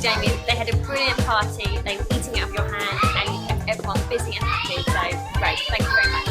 Jamie. They had a brilliant party. They were eating out of your hand and you kept everyone busy and happy. So great. Thank you very much.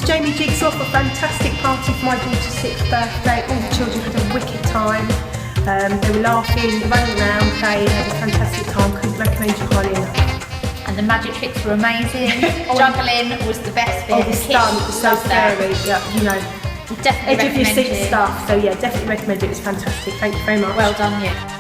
Jamie Jigsaw for a fantastic party for my daughter's 6th birthday. All the children had a wicked time. They were laughing, running around, playing, had a fantastic time. Couldn't recommend you highly enough. And the magic tricks were amazing. Juggling was the best bit. Oh, the stunt was so scary. Yeah, you know, definitely edge of your seat recommend it. stuff. So yeah, definitely recommend it. It was fantastic. Thank you very much. Well done, you.